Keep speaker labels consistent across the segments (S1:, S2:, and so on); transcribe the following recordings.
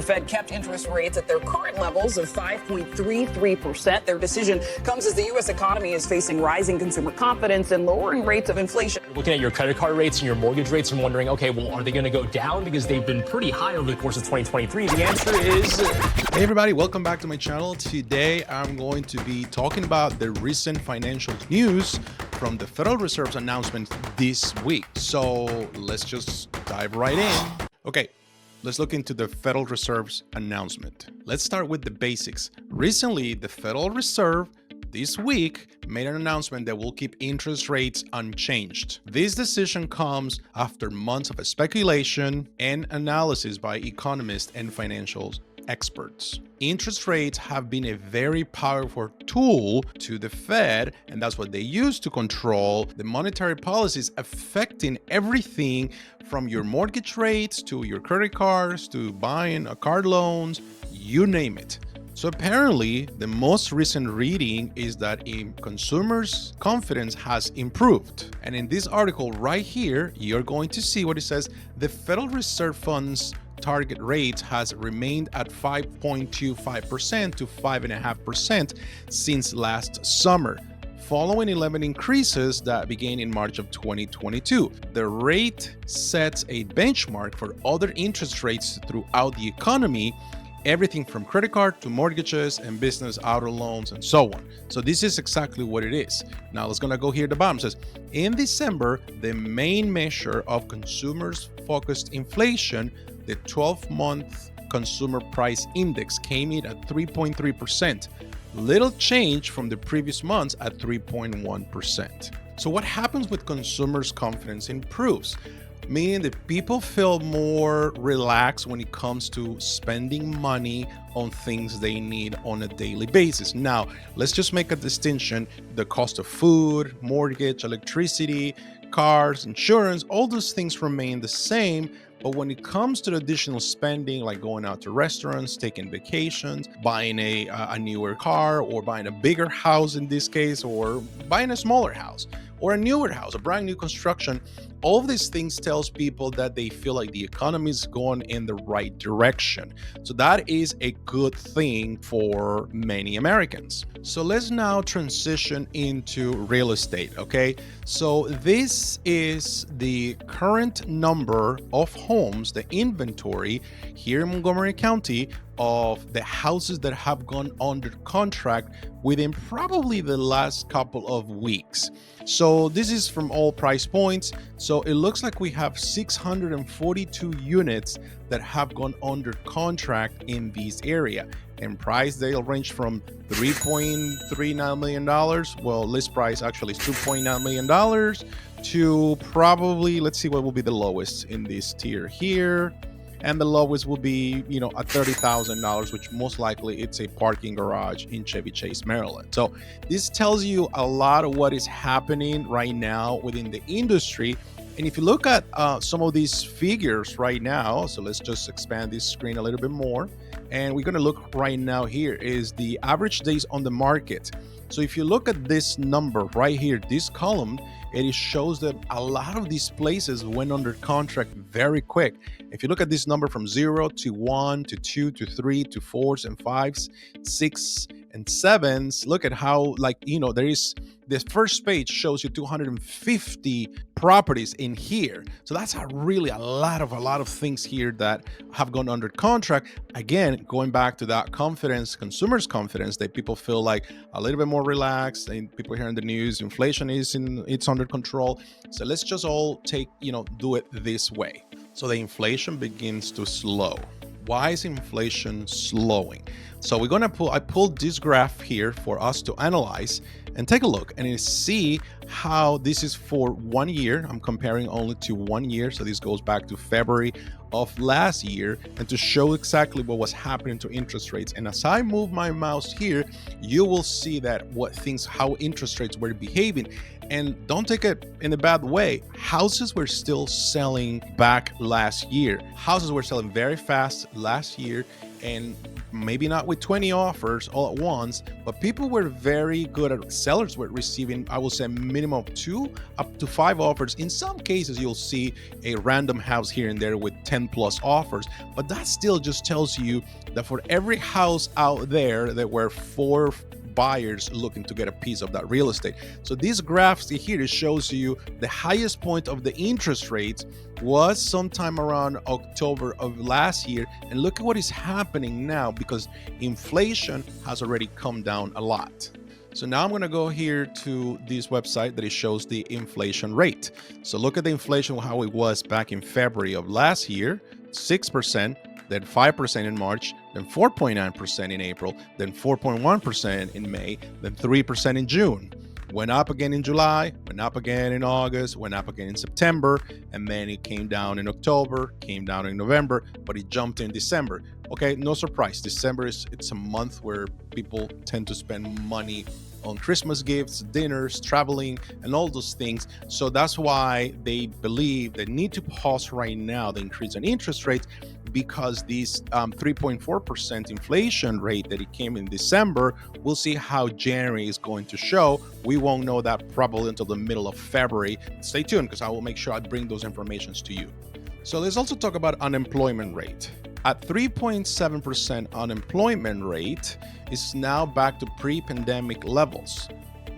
S1: Fed kept interest rates at their current levels of 5.33%. Their decision comes as the U.S. economy is facing rising consumer confidence and lowering rates of inflation.
S2: Looking at your credit card rates and your mortgage rates and wondering, okay, well, are they going to go down because they've been pretty high over the course of 2023? The answer is...
S3: Hey everybody, welcome back to my channel. Today I'm going to be talking about the recent financial news from the Federal Reserve's announcement this week. So let's just dive right in. Okay, let's look into the Federal Reserve's announcement. Let's start with the basics. Recently, the Federal Reserve this week made an announcement that will keep interest rates unchanged. This decision comes after months of speculation and analysis by economists and financial experts. Interest rates have been a very powerful tool to the Fed, and that's what they use to control the monetary policies affecting everything from your mortgage rates to your credit cards to buying a car loans, you name it. So apparently, the most recent reading is that consumers' confidence has improved. And in this article right here, you're going to see what it says. The Federal Reserve Fund's target rate has remained at 5.25% to 5.5% since last summer, following 11 increases that began in March of 2022. The rate sets a benchmark for other interest rates throughout the economy, everything from credit card to mortgages and business auto loans and so on. So this is exactly what it is. Now let's gonna go here at the bottom. It says, in December, the main measure of consumers focused inflation, the 12-month consumer price index, came in at 3.3%. Little change from the previous months at 3.1%. So what happens with consumers' confidence improves? Meaning that people feel more relaxed when it comes to spending money on things they need on a daily basis. Now, let's just make a distinction. The cost of food, mortgage, electricity, cars, insurance, all those things remain the same. But when it comes to the additional spending, like going out to restaurants, taking vacations, buying a newer car, or buying a bigger house in this case, or buying a smaller house, or a newer house, a brand new construction, all of these things tells people that they feel like the economy is going in the right direction. So that is a good thing for many Americans. So let's now transition into real estate, okay? So this is the current number of homes, the inventory here in Montgomery County of the houses that have gone under contract within probably the last couple of weeks. So this is from all price points. So it looks like we have 642 units that have gone under contract in this area. In price, they'll range from $3.39 million. Well, list price actually is $2.9 million to probably, let's see what will be the lowest in this tier here. And the lowest will be, at $30,000, which most likely it's a parking garage in Chevy Chase, Maryland. So this tells you a lot of what is happening right now within the industry. And if you look at some of these figures right now, so let's just expand this screen a little bit more. And we're going to look right now here is the average days on the market. So if you look at this number right here, this column, it shows that a lot of these places went under contract very quick. If you look at this number from 0 to 1 to 2 to 3 to 4s and 5s, 6 and 7s, look at how there is this first page shows you 250 properties in here. So that's really a lot of things here that have gone under contract. Again, going back to that confidence, consumers' confidence, that people feel like a little bit more relaxed, and people hearing the news, inflation it's under control. So let's just all do it this way. So the inflation begins to slow. Why is inflation slowing? So I pulled this graph here for us to analyze and take a look and see how this is for 1 year. I'm comparing only to 1 year. So this goes back to February of last year, and to show exactly what was happening to interest rates. And as I move my mouse here, you will see that how interest rates were behaving. And don't take it in a bad way. Houses were still selling back last year. Houses were selling very fast last year, and maybe not with 20 offers all at once, but people were very good at, sellers were receiving, I will say, minimum of 2 up to 5 offers. In some cases, you'll see a random house here and there with 10 plus offers, but that still just tells you that for every house out there, there were 4 buyers looking to get a piece of that real estate. So these graphs here shows you the highest point of the interest rates was sometime around October of last year, and look at what is happening now because inflation has already come down a lot. So now I'm going to go here to this website that it shows the inflation rate. So look at the inflation, how it was back in February of last year, 6%, then 5% in March, then 4.9% in April, then 4.1% in May, then 3% in June. Went up again in July, went up again in August, went up again in September, and then it came down in October, came down in November, but it jumped in December. Okay, no surprise. December it's a month where people tend to spend money on Christmas gifts, dinners, traveling, and all those things. So that's why they believe they need to pause right now the increase in interest rates, because these 3.4% inflation rate that it came in December, we'll see how January is going to show. We won't know that probably until the middle of February. Stay tuned because I will make sure I bring those informations to you. So let's also talk about unemployment rate. At 3.7% unemployment rate is now back to pre-pandemic levels,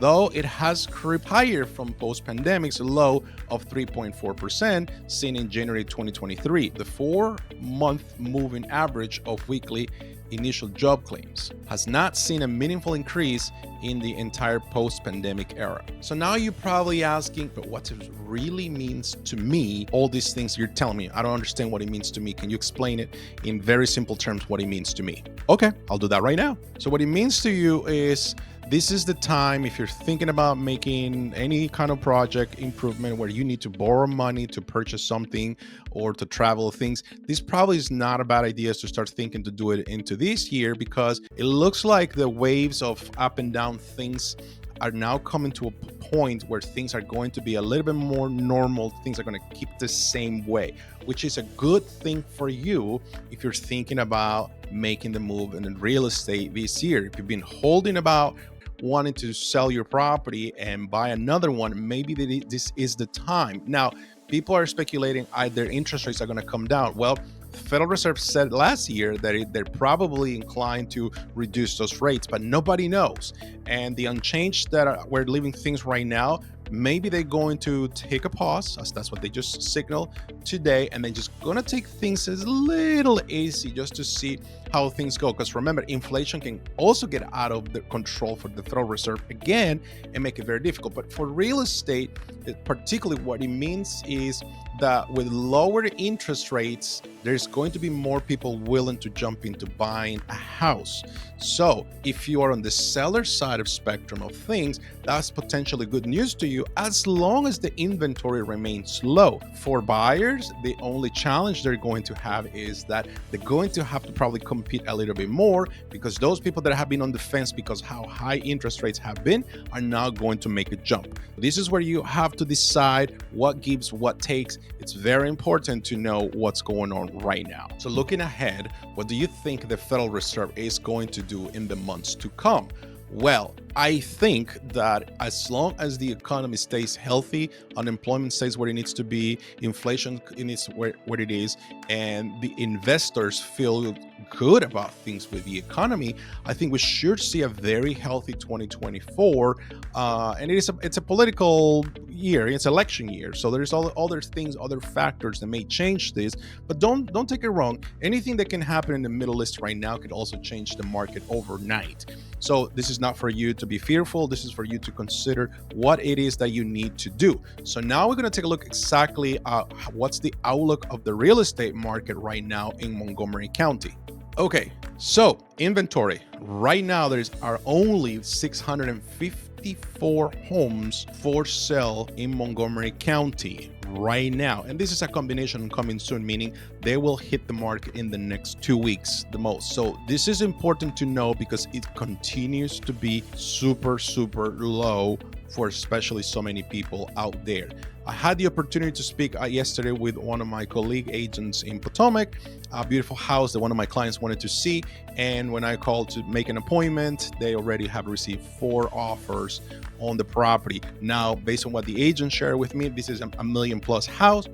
S3: though it has crept higher from post-pandemic's low of 3.4% seen in January 2023. The 4-month moving average of weekly initial job claims has not seen a meaningful increase in the entire post-pandemic era. So now you're probably asking, but what it really means to me, all these things you're telling me, I don't understand what it means to me. Can you explain it in very simple terms what it means to me? Okay, I'll do that right now. So what it means to you is, this is the time, if you're thinking about making any kind of project improvement where you need to borrow money to purchase something or to travel things, this probably is not a bad idea to start thinking to do it into this year, because it looks like the waves of up and down things are now coming to a point where things are going to be a little bit more normal. Things are going to keep the same way, which is a good thing for you if you're thinking about making the move in real estate this year. If you've been holding about wanting to sell your property and buy another one, maybe this is the time. Now, people are speculating either interest rates are going to come down. Well, the Federal Reserve said last year that they're probably inclined to reduce those rates, but nobody knows. And the unchanged that we're living things right now, maybe they're going to take a pause, as that's what they just signaled today, and they're just going to take things as little easy just to see how things go. Because remember, inflation can also get out of the control for the Federal Reserve again and make it very difficult. But for real estate, particularly what it means is that with lower interest rates, there's going to be more people willing to jump into buying a house. So if you are on the seller side of spectrum of things, that's potentially good news to you as long as the inventory remains low. For buyers, the only challenge they're going to have is that they're going to have to probably compete a little bit more, because those people that have been on the fence because how high interest rates have been are now going to make a jump. This is where you have to decide what gives, what takes. It's very important to know what's going on right now. So looking ahead, what do you think the Federal Reserve is going to do in the months to come? Well, I think that as long as the economy stays healthy, unemployment stays where it needs to be, inflation is where it is, and the investors feel good about things with the economy, I think we should see a very healthy 2024. And it's a political year, it's election year, so there's all other things, other factors that may change this. But don't take it wrong. Anything that can happen in the Middle East right now could also change the market overnight. So this is not for you to be fearful. This is for you to consider what it is that you need to do. So now we're going to take a look exactly at what's the outlook of the real estate market right now in Montgomery County. Okay, so inventory. Right now, are only 654 homes for sale in Montgomery County right now. And this is a combination coming soon, meaning they will hit the market in the next 2 weeks the most. So this is important to know because it continues to be super, super low for especially so many people out there. I had the opportunity to speak yesterday with one of my colleague agents in Potomac, a beautiful house that one of my clients wanted to see. And when I called to make an appointment, they already have received 4 offers on the property. Now, based on what the agent shared with me, this is a million plus house.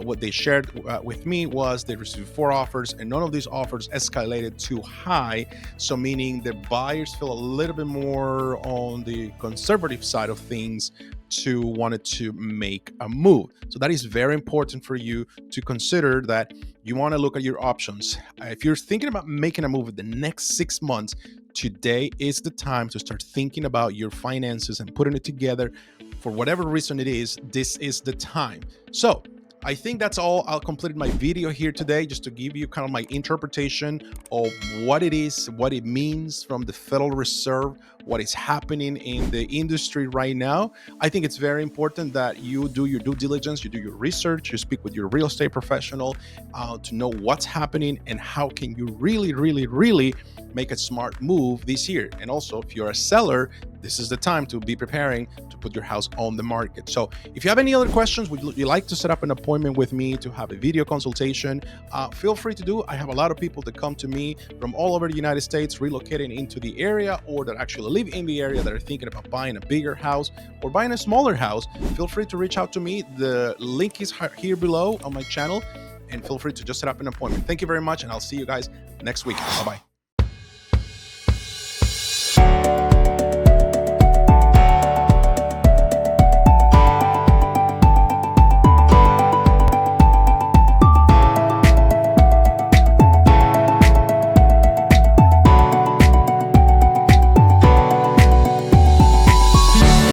S3: What they shared with me was they received 4 offers, and none of these offers escalated too high. So meaning the buyers feel a little bit more on the conservative side of things to wanted to make a move. So that is very important for you to consider, that you want to look at your options. If you're thinking about making a move in the next 6 months, today is the time to start thinking about your finances and putting it together. For whatever reason it is, this is the time. So I think that's all. I'll complete my video here today just to give you kind of my interpretation of what it is, what it means from the Federal Reserve, what is happening in the industry right now. I think it's very important that you do your due diligence, you do your research, you speak with your real estate professional to know what's happening and how can you really make a smart move this year. And also, if you're a seller, this is the time to be preparing to put your house on the market. So if you have any other questions, would you like to set up an appointment with me to have a video consultation, feel free to do. I have a lot of people that come to me from all over the United States, relocating into the area, or that actually live in the area, that are thinking about buying a bigger house or buying a smaller house. Feel free to reach out to me. The link is here below on my channel, and feel free to just set up an appointment. Thank you very much, and I'll see you guys next week. Bye-bye.